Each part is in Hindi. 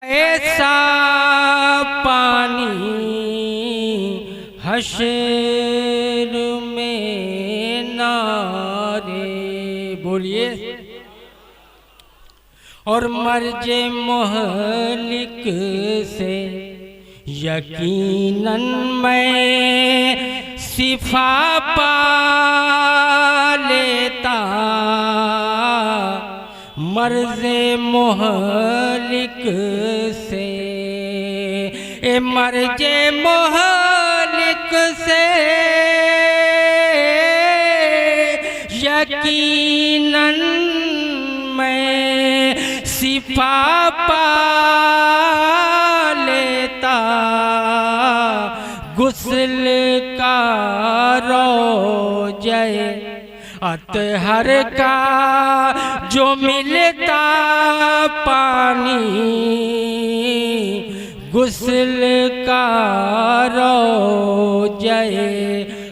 ऐसा पानी हश्र में नारे बोलिए। और मर्जे मोहलिक से यकीनन मैं शिफा पा लेता। मर्जे मोहलिक से मर्जे मोहलिक से यकीनन मैं शिफा पा लेता। गुस्ल का रोज़े अतहर का जो मिलता पानी, गुस्ल का रोज़े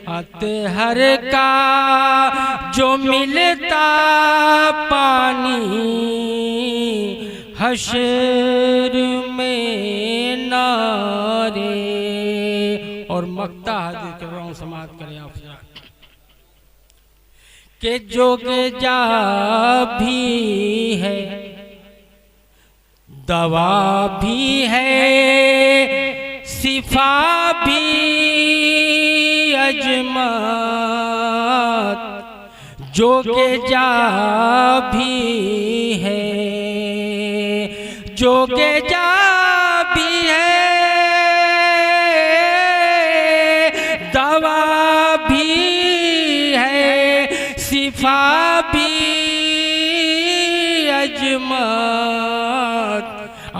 अतहर का जो मिलता पानी, हश्र में नारे। और मक्ता हाजिर कर रहा हूँ, समाप्त करें आप के जोग जा भी है दवा भी है शिफा भी अजमत। जोग जा भी है जोग जा भी है दवा भी है शिफा भी अजमत।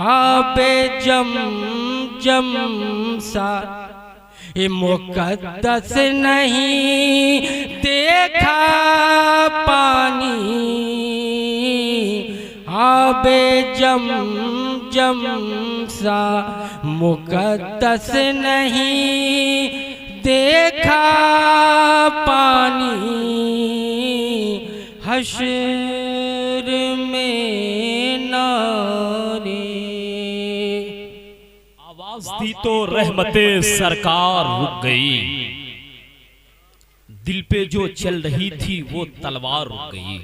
आबे जम जम सा ये मुक़द्दस नहीं देखा पानी। आबे जम जम सा मुक़द्दस नहीं देखा पानी, हश्र में नारे। आवाज दी तो रहमते सरकार रुक गई, दिल पे जो चल रही थी वो तलवार रुक गई।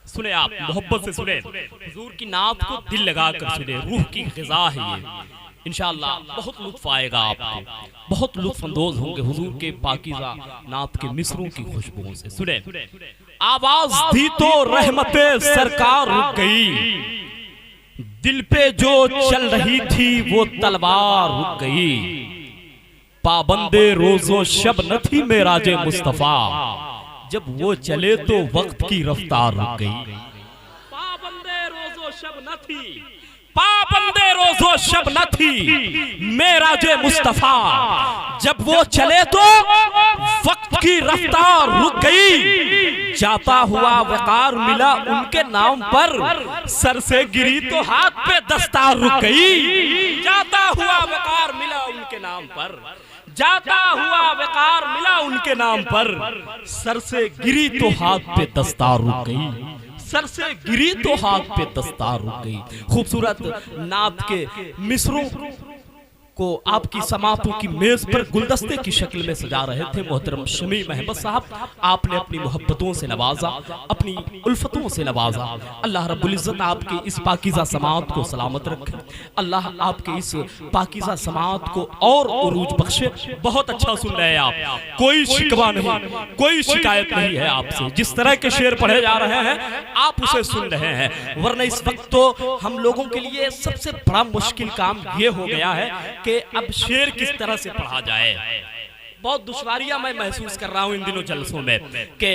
सुने आप, मोहब्बत से सुने, हुजूर की नात को दिल लगाकर सुने, रूह की ग़िज़ा है ये। इंशाअल्लाह बहुत लुत्फ आएगा आपको, बहुत लुत्फ अंदोज होंगे हुजूर के पाकीज़ा नात के मिसरों की खुशबुओं से। सुने, आवाज दी तो रहमते सरकार रुक गई, दिल पे जो चल रही थी वो तलवार रुक गई। पाबंदे रोजो शब न थी मेराजे मुस्तफा, जब वो चले तो वक्त की रफ्तार रुक गई। पाबंदे रोजो शब न थी, पाबंदे रोजो शब न थी मेराजे मुस्तफा, जब वो चले तो वक्त की रफ्तार रुक गई। जाता हुआ वकार मिला उनके नाम पर, सर से गिरी तो हाथ पे दस्तार रुक गई। जाता हुआ वकार मिला उनके नाम पर, जाता हुआ वकार मिला उनके नाम पर, सर से गिरी तो हाथ पे दस्तार रुक गई। सर से गिरी तो हाथ पे दस्तार रुक गई। खूबसूरत नात के मिसरों को आपकी समातों की मेज पर गुलदस्ते की शक्ल में सजा रहे थे मोहतरम शमी महबत साहब। आपने अपनी मोहब्बतों से नवाजा, अपनी उल्फतों से नवाजा। अल्लाह रब्बुल इज्जत आपकी इस पाकीज़ा समात को सलामत रखे, अल्लाह आपके इस पाकीज़ा समात को और उरूज बख्शे। बहुत अच्छा सुन रहे हैं आप, कोई शिकवा नहीं, कोई शिकायत नहीं है आपसे। जिस तरह के शेर पढ़े जा रहे हैं आप उसे सुन रहे हैं, वरना इस वक्त तो हम लोगों के लिए सबसे बड़ा मुश्किल काम ये हो गया है कि अब शेर किस तरह से पढ़ा जाए। बहुत दुश्वारियां मैं महसूस कर रहा हूं इन दिनों जलसों में कि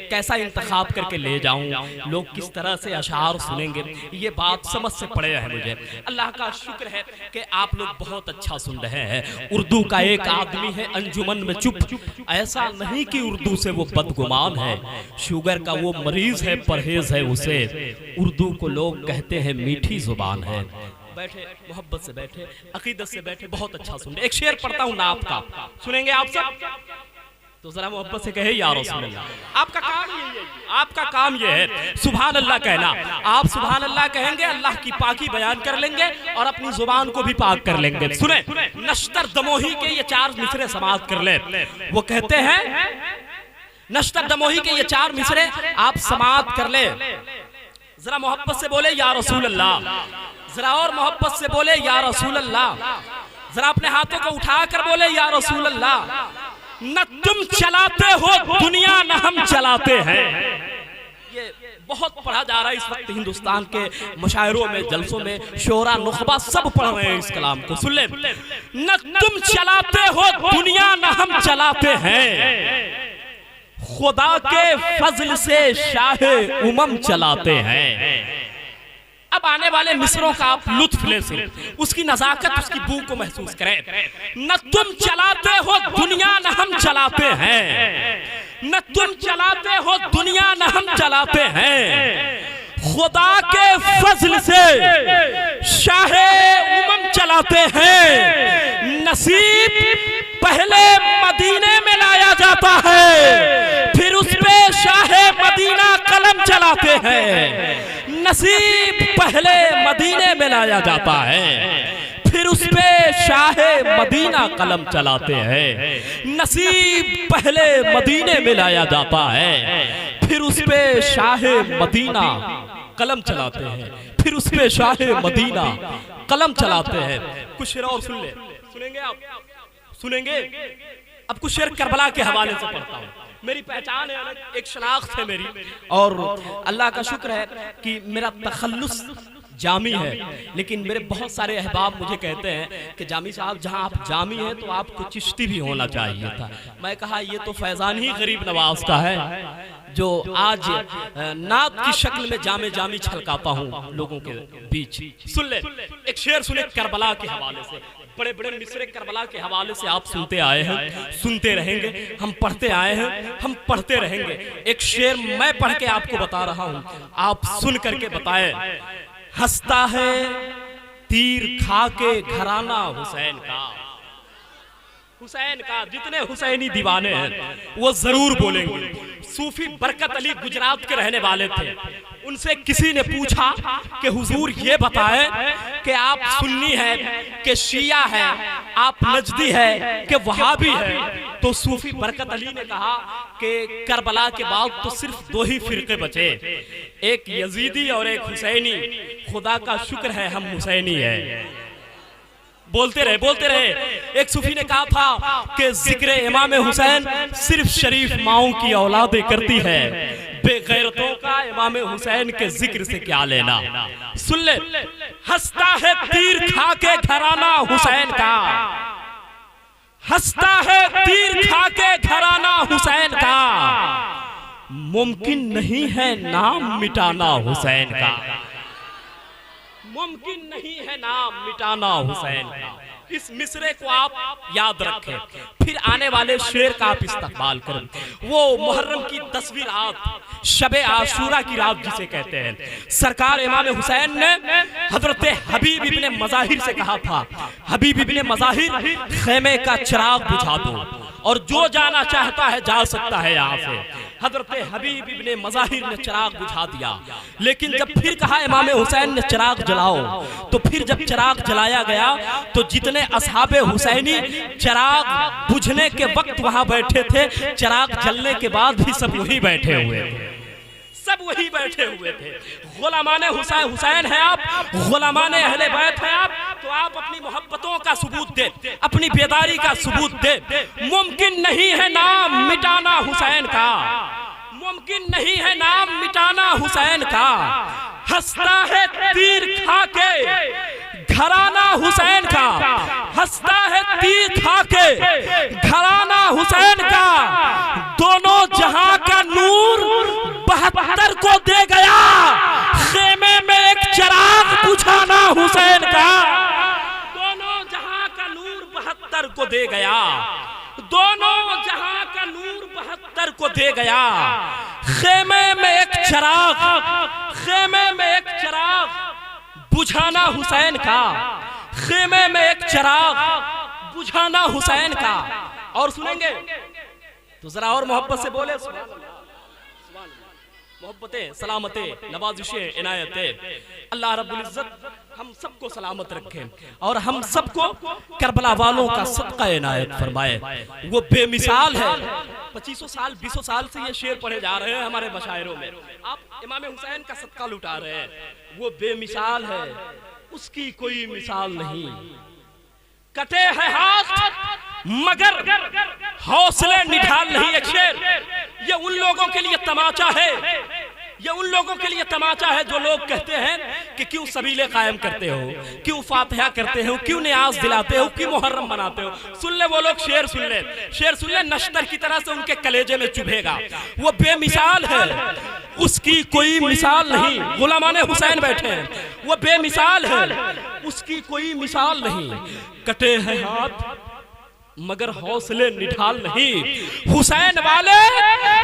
कैसा इंतखाब करके ले जाऊं, लोग किस तरह से अशार सुनेंगे, ये बात समझ से पड़े है मुझे। अल्लाह का शुक्र है कि आप लोग बहुत अच्छा सुन रहे हैं। उर्दू का एक आदमी है अंजुमन में चुप, ऐसा नहीं कि उर्दू से वो बदगुमान है, शुगर का वो मरीज है, परहेज है उसे। उर्दू को लोग कहते हैं मीठी जुबान है। बैठे, मोहब्बत से बैठे, अकीदत से बैठे, बहुत अच्छा सुन। एक शेर पढ़ता हूं ना आपका, सुनेंगे आप सब? तो जरा मोहब्बत से कहे या रसूल अल्लाह। आपका काम यही है, आपका काम ये है सुभान अल्लाह कहना। आप सुभान अल्लाह कहेंगे, अल्लाह की पाकी बयान कर लेंगे और अपनी जुबान को भी पाक कर लेंगे। सुने, नश्तर दमोही के ये 4 मिसरे समाप्त कर ले। वो कहते हैं, नश्तर दमोही के ये 4 मिसरे आप समाप्त कर ले। जरा मोहब्बत से बोले या रसूल अल्लाह, जरा और मोहब्बत से बोले या रसूल अल्लाह, जरा अपने हाथों को उठाकर बोले या रसूल अल्लाह। न तुम चलाते हो दुनिया, न हम चलाते हैं। ये बहुत पढ़ा जा रहा है इस वक्त हिंदुस्तान के मुशायरों में, जलसों में, शोरा नुखबा सब पढ़ रहे हैं इस कलाम को। सुन ले, न तुम चलाते हो दुनिया, न हम चलाते हैं, खुदा के फजल से शाहे उमम चलाते हैं। अब आने वाले मिसरों का आप लुत्फ ले सुन, उसकी नजाकत, उसकी बू को महसूस करें। न तुम चलाते हो दुनिया, न हम चलाते हैं, न तुम चलाते हो दुनिया, न हम चलाते हैं, खुदा के फजल से शाहे उमम चलाते हैं। नसीब पहले मदीने में लाया जाता है, फिर उस पे शाहे मदीना कलम चलाते हैं। नसीब पहले मदीने में लाया जाता है, फिर उस पे शाहे मदीना कलम चलाते हैं। नसीब पहले मदीने में लाया जाता है, फिर उस पे शाहे मदीना कलम चलाते हैं, फिर उस पे शाहे मदीना कलम चलाते हैं। कुछ शेर और सुन ले, सुनेंगे आप, सुनेंगे। अब कुछ शेर करबला के हवाले से पढ़ता हूँ। मेरी पहचान है, एक शनाख्त है मेरी, और अल्लाह का शुक्र है कि मेरा तखल्लुस जामी है, लेकिन मेरे बहुत सारे अहबाब मुझे कहते हैं कि जामी साहब जहां आप जामी हैं तो आपको चिश्ती भी होना चाहिए था। मैं कहा ये तो फैजान ही गरीब नवाज का है जो आज नात की शक्ल में जामे जामी छलकाता हूँ लोगों के बीच। सुन ले, एक शेर सुने करबला के हवाले से, बड़े बड़े मिसरे करबला के हवाले से आप सुनते आए हैं, सुनते रहेंगे, हम पढ़ते आए हैं, हम पढ़ते रहेंगे। एक शेर मैं पढ़ के आपको बता रहा हूं, आप सुन करके बताएं। हंसता है तीर खा के घराना हुसैन का, हुसैन का जितने हुसैनी दीवाने हैं वो जरूर बोलेंगे। सूफी बरकत अली गुजरात के रहने वाले थे, उनसे किसी ने पूछा कि हुजूर ये बताएं कि आप सुन्नी है कि शिया है, आप नजदी है कि वहाबी है। तो सूफी बरकत अली ने कहा कि करबला के बाद तो सिर्फ 2 ही फिरके बचे, एक यजीदी और एक हुसैनी। खुदा का शुक्र है हम हुसैनी है। बोलते रहे, बोलते रहे। एक सूफी ने कहा था कि जिक्र इमाम हुसैन सिर्फ शरीफ माओं की औलादें करती है, बेगैरतों का इमाम हुसैन के जिक्र से क्या लेना। सुन ले, हंसता है तीर खा के घराना हुसैन का, हंसता है तीर खा के घराना हुसैन का, मुमकिन नहीं है नाम मिटाना हुसैन का, मुमकिन नहीं है नाम मिटाना हुसैन का। इस मिसरे को आप याद रखें, फिर आने वाले शेर का आप इस्तकबाल करें। वो मुहर्रम की 10वीं रात, शबे आशूरा की रात जिसे कहते हैं, सरकार इमाम हुसैन ने हजरत हबीब इब्ने मज़ाहिर से कहा था, हबीब इब्ने मज़ाहिर खेमे का चिराग बुझा दो और जो जाना चाहता है जा सकता है यहाँ से। हजरत हबीब इब्ने मज़ाहिर ने चिराग बुझा दिया, लेकिन जब फिर कहा इमाम हुसैन ने चिराग जलाओ, तो फिर जब चिराग जलाया गया तो जितने असहाबे हुसैनी चिराग बुझने के वक्त वहां बैठे थे, चिराग जलने के बाद भी सब वही बैठे हुए थे, सब वही बैठे हुए थे। गुलामाने हुसैन है आप, गुलामाने अहले बैत है आप, तो आप अपनी मोहब्बतों का सबूत दे, अपनी बेदारी का सबूत दे। मुमकिन नहीं है नाम मिटाना हुसैन का, मुमकिन नहीं है नाम मिटाना हुसैन का, हंसता है तीर खा के घराना हुसैन का, हंसता है तीर खा के घराना हुसैन का, दोनों जहां का नूर 72 को दे गया, खेमे में एक चिराग बुझाना हुसैन का, दोनों जहां का नूर 72 को दे गया, दोनों जहां का नूर 72 को दे गया, खेमे में एक चिराग, खेमे में एक चिराग बुझाना हुसैन का, खेमे में एक चिराग बुझाना हुसैन का। और सुनेंगे तो जरा और मोहब्बत से बोले सुभान अल्लाह। मोहब्बतें, सलामतें, नवाजिशें, इनायतें, अल्लाह रब्बुल इज्जत हम सबको सलामत रखे और हम सबको करबला वालों का सदका इनायत फरमाए। वो बेमिसाल है। 2500 साल 200 साल से ये शेर पढ़े जा रहे हैं हमारे मशायरों में। आप इमाम हुसैन का सदका लुटा रहे हैं। वो बेमिसाल है, उसकी कोई मिसाल नहीं। कटे हैं हाथ मगर हौसले निढाल नहीं। एक शेर ये उन लोगों के लिए तमाचा है, ये उन लोगों के लिए तमाचा है जो लोग कहते हैं कि क्यों सबीले कायम करते हो, क्यों फातिहा करते हो, क्यों नियाज दिलाते हो, क्यों मुहर्रम मनाते हो। सुन ले वो लोग, शेर सुन ले, शेर सुन ले, नश्तर की तरह से उनके कलेजे में चुभेगा। वो बेमिसाल है, उसकी कोई मिसाल नहीं। गुलामाने हुसैन बैठे हैं, वो बेमिसाल है, उसकी कोई मिसाल नहीं। कटे हैं हाथ मगर हौसले निढाल नहीं। हुसैन वाले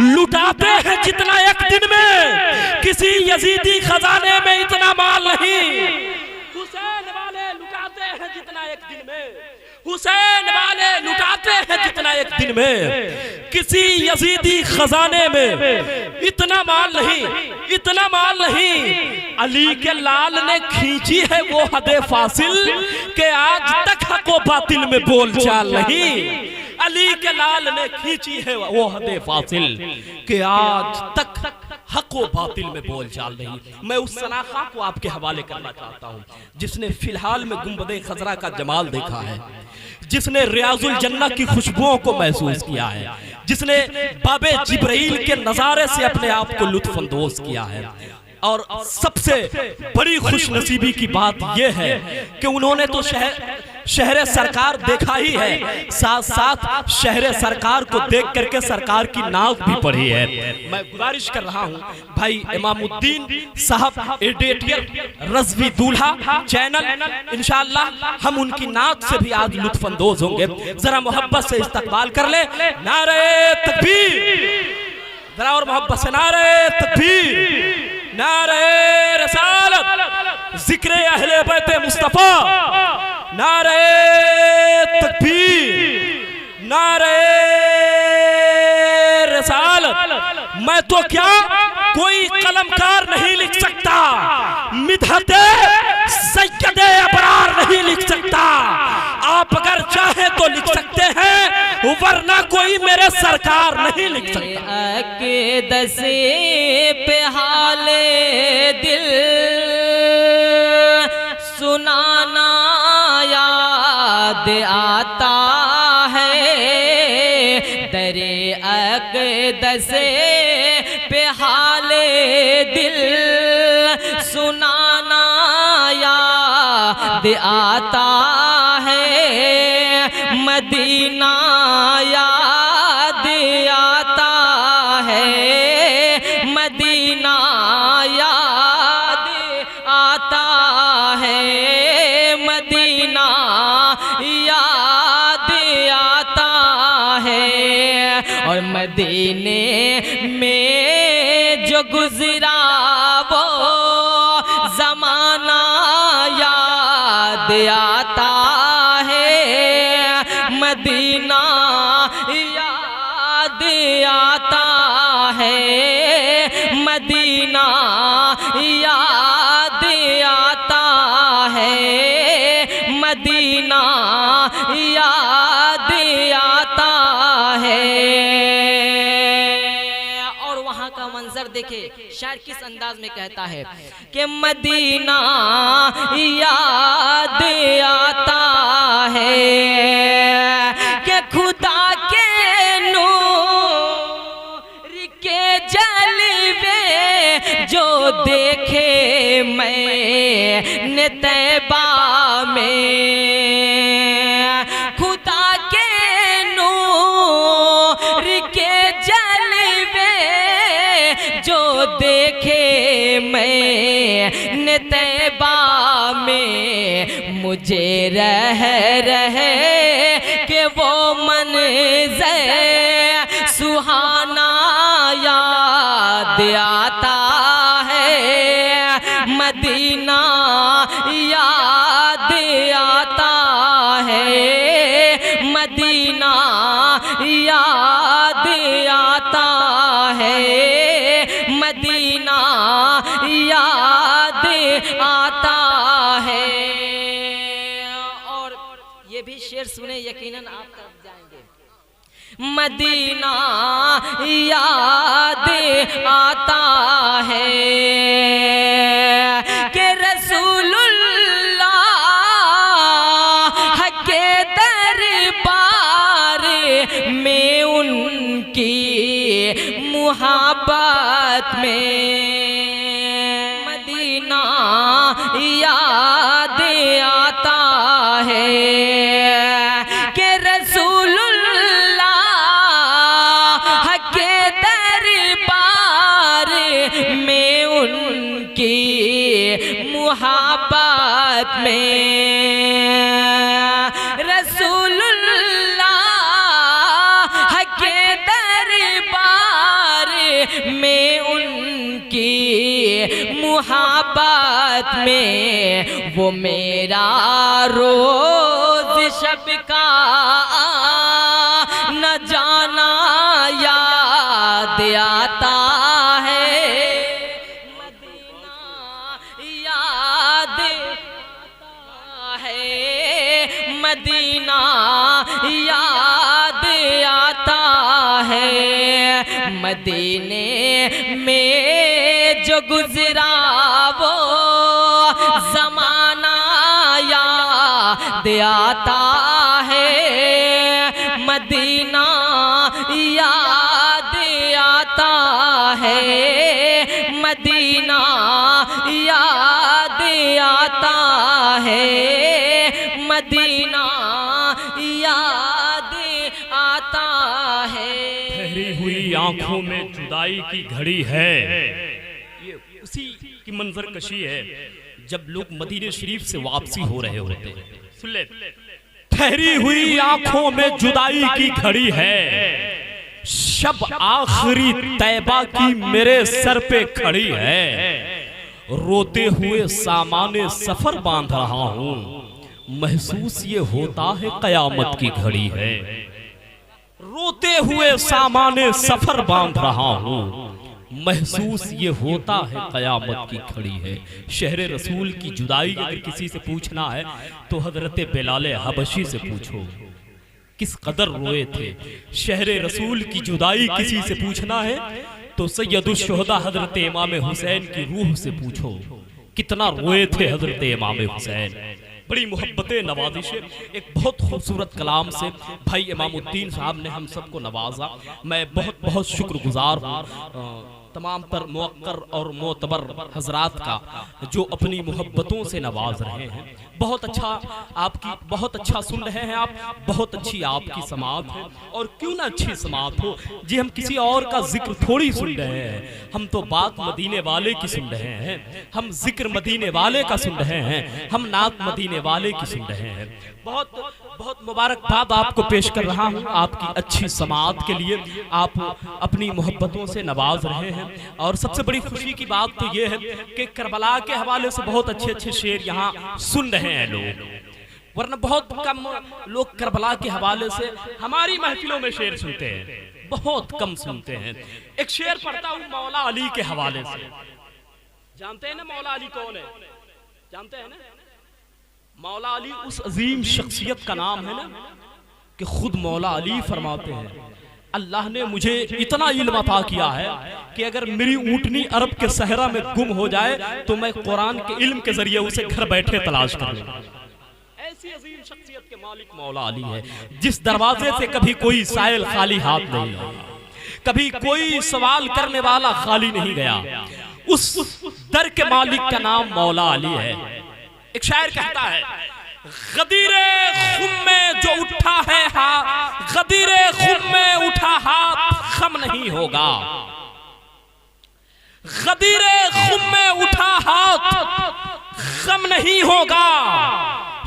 लुटाते हैं जितना एक दिन में, किसी यजीदी खजाने में इतना माल नहीं। हुसैन वाले लुटाते हैं जितना एक दिन में, हुसैन वाले लुटाते हैं जितना एक दिन में, किसी यजीदी खजाने में इतना माल नहीं, इतना माल नहीं। अली के लाल ने खींची है वो हदे फासिल के आज तक हक व बातिल में बोल चाल नहीं। अली के लाल ने खींची है वो हदे फासिल के आज तक हक व बातिल में बोल चाल नहीं। मैं उस सनाखा को आपके हवाले करना चाहता हूँ जिसने फिलहाल में गुंबदे खजरा का जमाल देखा है, जिसने रियाजुल जन्नह की खुशबुओं को महसूस किया है, जिसने बाबे जिब्राइल के नजारे से अपने आप को लुत्फ अंदोज किया है। और सबसे बड़ी खुशनसीबी की बात यह है कि उन्होंने तो शहर सरकार देखा ही है, साथ साथ शहर सरकार को देख करके सरकार की नाव भी पढ़ी है। मैं गुजारिश कर रहा हूं भाई इमामुद्दीन साहब एडिटर रज़वी दूल्हा चैनल, इंशाअल्लाह हम उनकी नात से भी आज लुत्फ अंदोज होंगे। जरा मोहब्बत से इस्तकबाल कर ले। नारे तकबीर, जरा और मोहब्बत से नारे तकबीर, नारे रसालत, जिक्र अहले बैत मुस्तफा, नारे तकबीर, नारे रसालत। मैं तो क्या कोई कलमकार नहीं लिख सकता, मिदहते सैयदे अबरार नहीं लिख सकता। आप अगर चाहे तो लिख सकते हैं, वरना कोई मेरे सरकार नहीं लिख सकता। दसे पे हाले दिल सुनाना याद आता है, दरे अक़दसे पे हाले दिल सुनाना याद आता है, मदीना याद आता है, मदीना याद आता है, मदीना याद आता है। और मदीने में जो गुजरा वो ज़माना याद आता है, मदीना याद आता है, मदीना याद आता है, मदीना याद आता है। और वहाँ का मंजर देखे, शायर किस अंदाज में कहता है कि मदीना याद आता है कि खुदा के नूर के जलवे जो देखे मैंने तैबा में, खुदा के नूर के जलवे जो देखे मैंने तैबा में, मुझे रह के वो मंज़र सुहाना याद आता है, मदीना याद आता है, मदीना याद ये भी शेर सुने यकीनन आप तरफ जाएंगे। मदीना याद आता है कि रसूलुल्लाह के दरबार में उनकी मुहब्बत में। मदीना याद आता है कि रसूलुल्लाह के दरबार में उनकी मुहब्बत में। रसूलुल्लाह के दरबार में उनकी मुहब्बत में वो मेरा रोज शब का न जाना याद आता है। मदीना याद आता है, मदीना याद आता है। मदीने में जो गुजरा वो ज़माना याद आता है। मदीना याद आता है, मदीना याद आता है, मदीना याद आता है। ठहरी हुई आंखों में जुदाई की घड़ी है, ये उसी की मंजर कशी है जब लोग मदीने शरीफ से वापसी हो रहे होते हैं। सुन ले, ठहरी हुई आंखों में जुदाई की घड़ी है, शब आखिरी तैबा की मेरे सर पे खड़ी है। रोते हुए सामाने सफर बांध रहा हूँ, महसूस ये होता है कयामत की घड़ी है। रोते हुए सामाने सफर बांध रहा हूँ, महसूस ये होता है कयामत की घड़ी है। शहरे रसूल की जुदाई अगर किसी से पूछना है तो हजरत बिलाल हबशी से पूछो, किस कदर रोए थे। शहरे रसूल की जुदाई किसी से पूछना है तो सैयदुल शुहदा हजरत इमाम हुसैन की रूह से पूछो, कितना रोए थे हजरत इमाम हुसैन। बड़ी मोहब्बतें नवाजिशें एक बहुत खूबसूरत कलाम से भाई इमामुद्दीन साहब ने हम सबको नवाजा। मैं बहुत बहुत शुक्रगुजार हूँ तमाम पर मुअक्कर और मोतबर हजरात का जो अपनी मोहब्बतों से नवाज रहे हैं। बहुत अच्छा आपकी, बहुत अच्छा सुन रहे हैं आप, बहुत अच्छी आपकी समात है। और क्यों ना अच्छी समात हो जी, हम किसी और का जिक्र थोड़ी सुन रहे हैं, हम तो बात मदीने वाले की सुन रहे हैं, हम जिक्र मदीने वाले का सुन रहे हैं, हम नात मदीने वाले की सुन रहे हैं। बहुत बहुत मुबारकबाद आपको पेश कर रहा हूँ आपकी अच्छी समात के लिए, आप अपनी मोहब्बतों से नवाज रहे हैं। और सबसे बड़ी खुशी की बात तो ये है कि करबला के हवाले से बहुत अच्छे अच्छे शेर यहाँ सुन रहे हैं लोग, वरना बहुत कम लोग करबला के हवाले से हमारी महफिलों में शेर सुनते हैं, बहुत कम सुनते हैं। एक शेर पढ़ता हूँ मौला अली के हवाले से। जानते हैं ना मौला अली कौन है? जानते हैं ना? मौला अली उस अजीम शख्सियत का नाम है ना कि खुद मौला अली फरमाते हैं, अल्लाह ने मुझे इतना इल्म अता किया है कि अगर मेरी ऊँटनी अरब के सहरा में गुम हो जाए तो मैं कुरान के इल्म के जरिए उसे घर बैठे तलाश कर लूंगा। ऐसी अजीम शख्सियत के मालिक मौला अली है, जिस दरवाजे से कभी कोई साइल खाली हाथ नहीं, कभी कोई सवाल करने वाला खाली नहीं गया, उस दर के मालिक का नाम मौला अली है। एक शायर कहता है, गदीरे खुम में जो उठा है हाथ, गदीरे खुम में उठा हाथ खम नहीं होगा, गदीरे खुम में उठा हाथ खम नहीं होगा,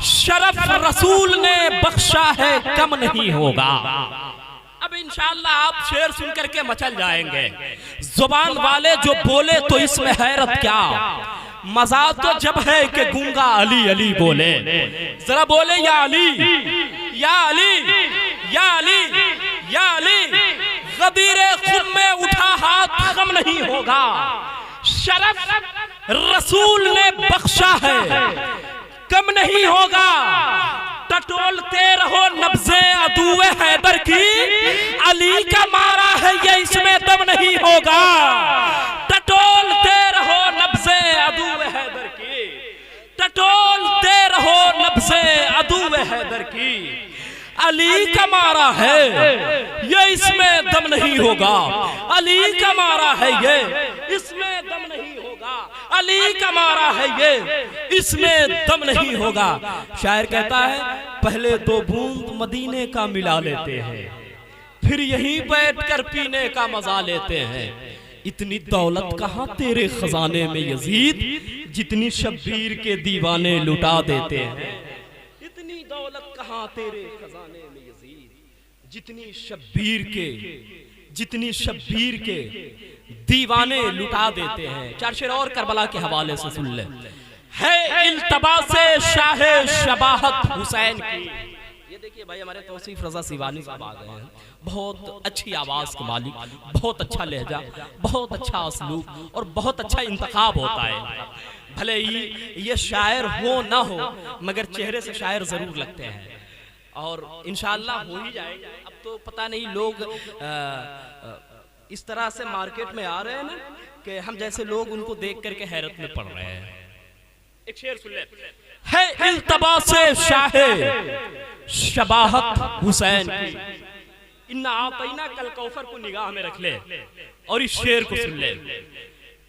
शरफ रसूल ने बख्शा है कम नहीं होगा। अब इंशाअल्लाह आप शेर सुन करके मचल जाएंगे। जुबान वाले जो बोले तो इसमें हैरत क्या, मजा तो जब है कि गूंगा अली अली बोले। जरा बोले या अली या अली या अली या अली, गदीरे खुद में उठा हाथ खम नहीं होगा, शरफ रसूल ने बख्शा है कम नहीं होगा, टटोलते रहो नब्ज़े अदुए हैदर की, अली का मारा है ये इसमें दम नहीं होगा। टटोलते रहो नब्ज़े अदुए हैदर की, टटोलते रहो नब्ज़े अदुए हैदर की, अली का मारा है ये इसमें दम नहीं होगा। अली का मारा है ये इसमें दम नहीं होगा। अली का मारा है ये इसमें दम नहीं होगा। शायर कहता है पहले तो बूंद मदीने का मिला लेते हैं, फिर यहीं बैठकर पीने का मजा लेते हैं। इतनी दौलत कहाँ तेरे खजाने में यजीद, जितनी शब्बीर के दीवाने लुटा देते हैं। इतनी दौलत कहाँ तेरे खजाने में यजीद, जितनी शब्बीर के दीवाने लुटा देते हैं। चार शेर और करबला के हवाले से सुन ले। है इल्तबासे शाहे शबाहत हुसैन की। ये देखिए भाई हमारे तौसीफ रजा सिवानी साहब आ गए हैं। बहुत अच्छी आवाज के मालिक, बहुत अच्छा लहजा, बहुत अच्छा असलूब और बहुत अच्छा इंतखाब होता है। भले ही ये शायर हो ना हो मगर चेहरे से शायर जरूर लगते हैं और इंशाअल्लाह हो ही जाएगा। अब तो पता नहीं लोग इस तरह से मार्केट में आ रहे हैं ना कि हम जैसे लोग उनको देख करके हैरत में पड़ रहे हैं। एक शेर सुन ले। है इल्तबासे शाहे शबाहत हुसैन की, इन्ना आतैना कल कौसर को निगाह में रख ले और इस शेर को सुन ले।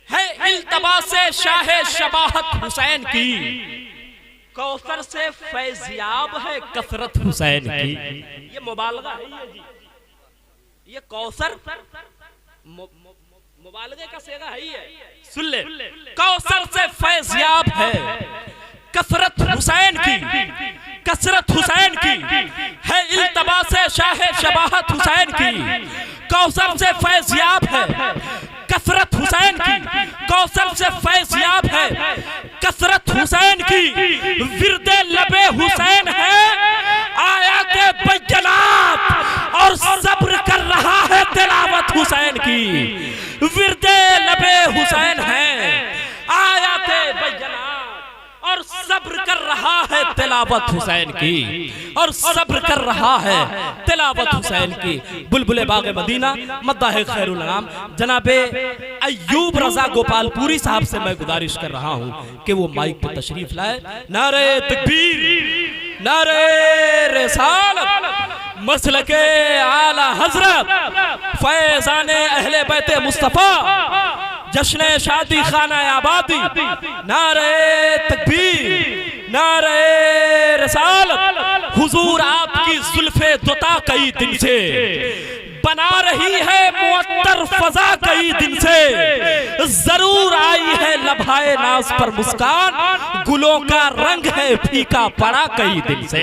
है इल्तबासे शाहे शबाहत हुसैन की, कौसर से फैज़याब है कसरत हुसैन की। ये मुबालगा है ये जी, ये कौसर मुबालगे का सेगा है ये। सुन ले। कौसर से फैज़याब है कसरत हुसैन की, कसरत हुसैन की। है इल्तबासे शाहे शबाहत हुसैन की, कौसर से फैज़याब है कसरत हुसैन की, कौसर से फैज़याब है कसरत हुसैन की। विरदे लबे हुसैन है आयाते बैयनात और सब्र कर रहा है तिलावत हुसैन की। विरदे लबे हुसैन है आयाते बैयनात और सब्र कर रहा है तिलावत हुसैन की, और सब्र कर रहा है तिलावत हुसैन की। बुलबुले बागे मदीना मद्दाह खैरुल अनाम जनाबे अय्यूब रजा गोपालपुरी साहब से मैं गुजारिश कर रहा हूँ कि वो माइक पे तशरीफ लाए। नारे तकबीर, नारे रिसालत, मसलके आला हजरत, फैज़ाने अहले बैते मुस्तफा, जश्न शादी खाना आबादी। नारे तकबीर, नारे रिसालत। हुजूर आपकी जुल्फे दुता कई दिन से बना रही है मुअत्तर फजा कई दिन से। जरूर आई है लभाए नाज पर मुस्कान, गुलों का रंग है फीका पड़ा कई दिन से।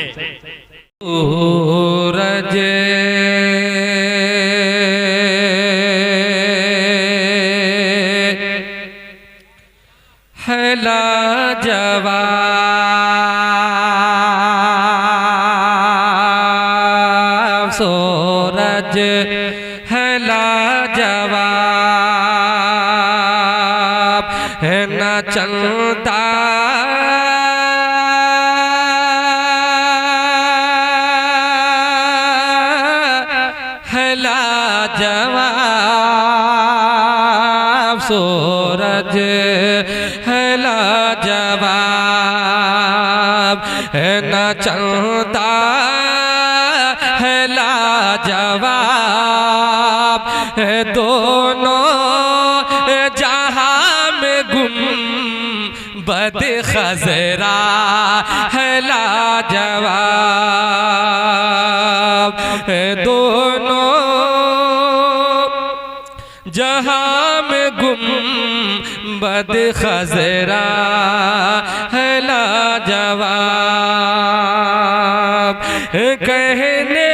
सूरज है लाजवाब, सूरज है लाजवाब, है न चलता है लाजवाब, सूरज है लाजवाब, है न चलता है लाजवाब, है दोनों जहां में गुंबद खज़रा है लाजवाब, है दोनों जहां में गुंबद खज़रा है लाजवाब। कहने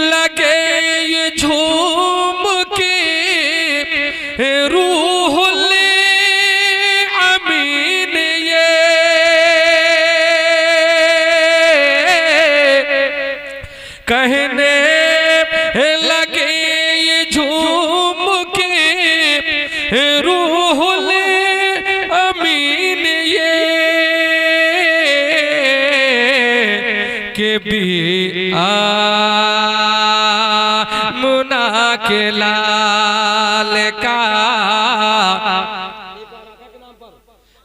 लगे ये झूम के रूहुल अमीन, ये कहने लगे ये झूम के रूहुल अमीन, ये भी मुना के लाल का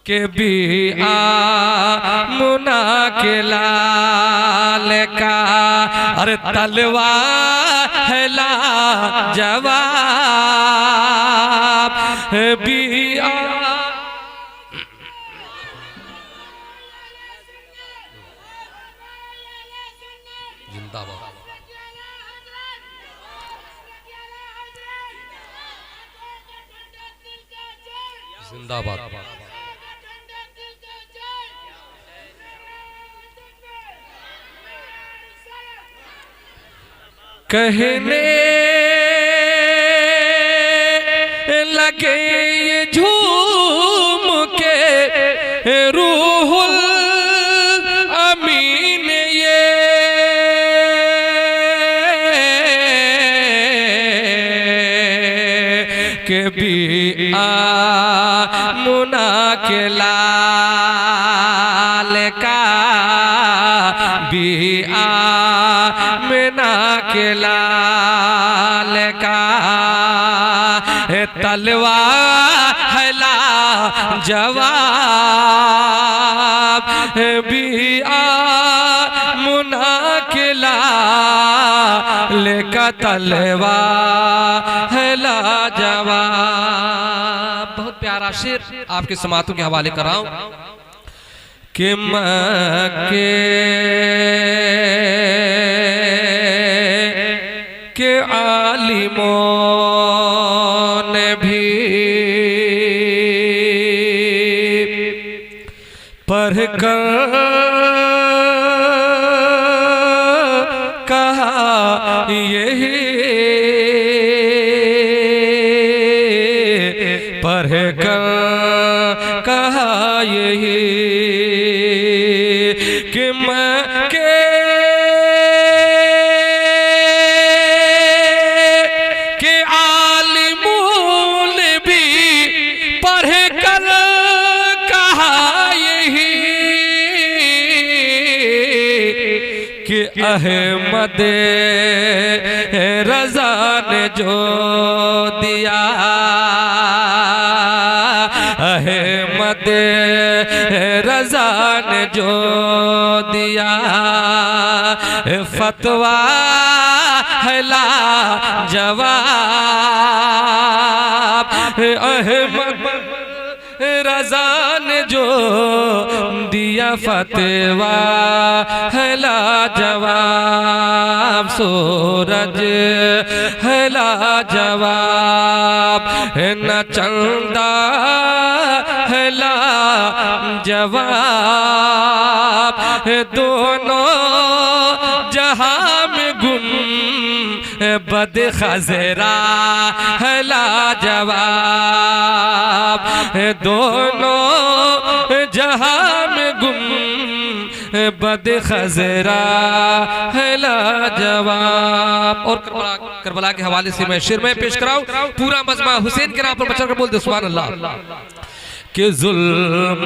के भी मुना के लाल का अरे तलवार है ला जवाब भी जिंदाबाद। कहने लगे ये झूम के रूहुल अमीन ये के भी मुना के लाल का भी मुना के लाल का तलवार है ला जवाब भी मुना के लाल का तलवार है ला जवाब। बहुत प्यारा शेर आपके समातों के हवाले कराऊं कि मक्के के आलिमों ने भी पढ़ कर कहा यही पढ़ कर कहा यही कि मक्के के आलिमों ने भी पढ़ कर कहा यही कि अहमद रजा ने जो दिया अहमद रजा ने जो दिया फतवा है ला जवाब अहमद रजा ने जो दिया फतवा है ला जवाब सूरज है ला जवाब न चंदा है ला जवाब दोनों जहां में गुम बद खजरा है ला जवाब दोनों जहां में गुम बद खजरा है ला जवाब। और करबला के हवाले से मैं शेर में पेश कराऊं पूरा मजमा हुसैन के नाम पर बचकर बोल दे सुभान अल्लाह कि जुल्म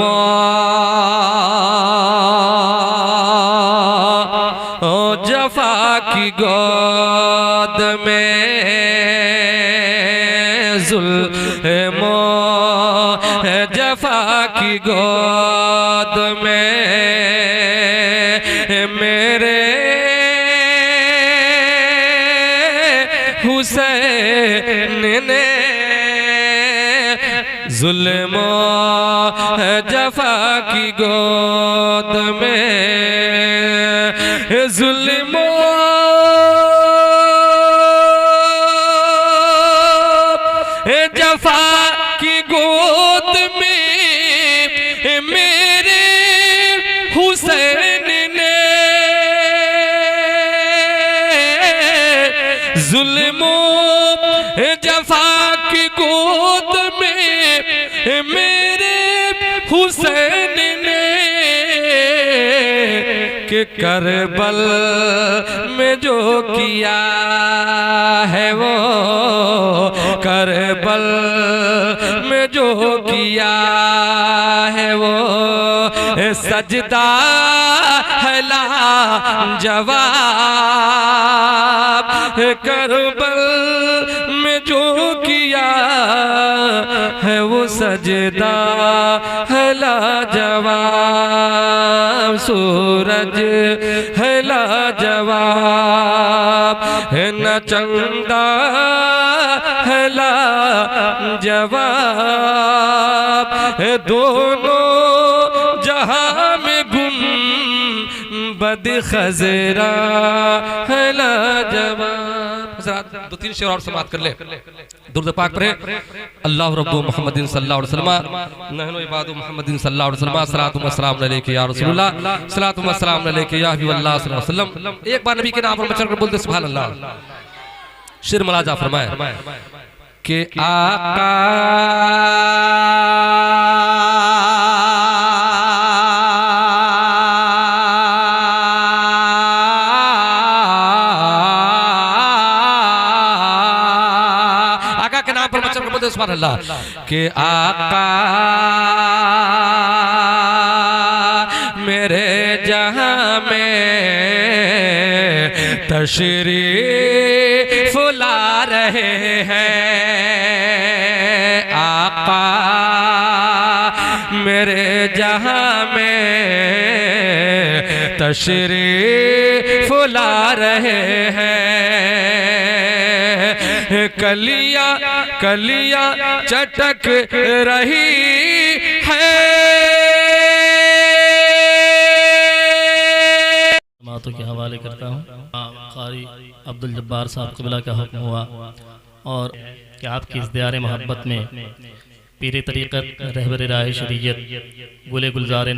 जफा की गोद में जुल्म जफा की गोद में मेरे हुसैन ने जुल्म जफा की गोद में जुल्म जफा की गोद में मेरे हुसैन ने जुल्म जफा की गोद में मेरे हुसैन ने कि करबल में जो किया है वो करबल में जो किया है वो सजदा है लाजवाब, करबल में जो किया है वो सजदा है लाजवाब, सूरज है लाजवाब, है न चंदा है लाजवाब, है दोनों जहां में गुम बद खजरा है लाजवाब। दो तीन शेर और समाप्त कर ले, दुरूद पाक पढ़े। अल्लाह रब्बु मुहम्मदिन सल्लल्लाहु अलैहि वसल्लम, नहनु इबादु मुहम्मदिन सल्लल्लाहु अलैहि वसल्लम, सलातु व सलाम अलैका या रसूलुल्लाह, सलातु व सलाम अलैका या हबीबल्लाह सल्लल्लाहु अलैहि वसल्लम। एक बार नबी के नाम पर चढ़कर बोलते सुभान अल्लाह। शेर मलाजा फरमाए कि आका सुभान अल्लाह के आका मेरे जहां में तशरीफ ला रहे हैं, आका मेरे जहां में तशरीफ ला रहे हैं, कलियां कलियां चटक रही है। समातों के हवाले करता हूँ। क़ारी अब्दुल जब्बार साहब क़िबला का हुक्म हुआ और कि आपकी इज़्दिहार मोहब्बत में पीर तरीक़त रहबर राह शरीयत गुले गुलज़ार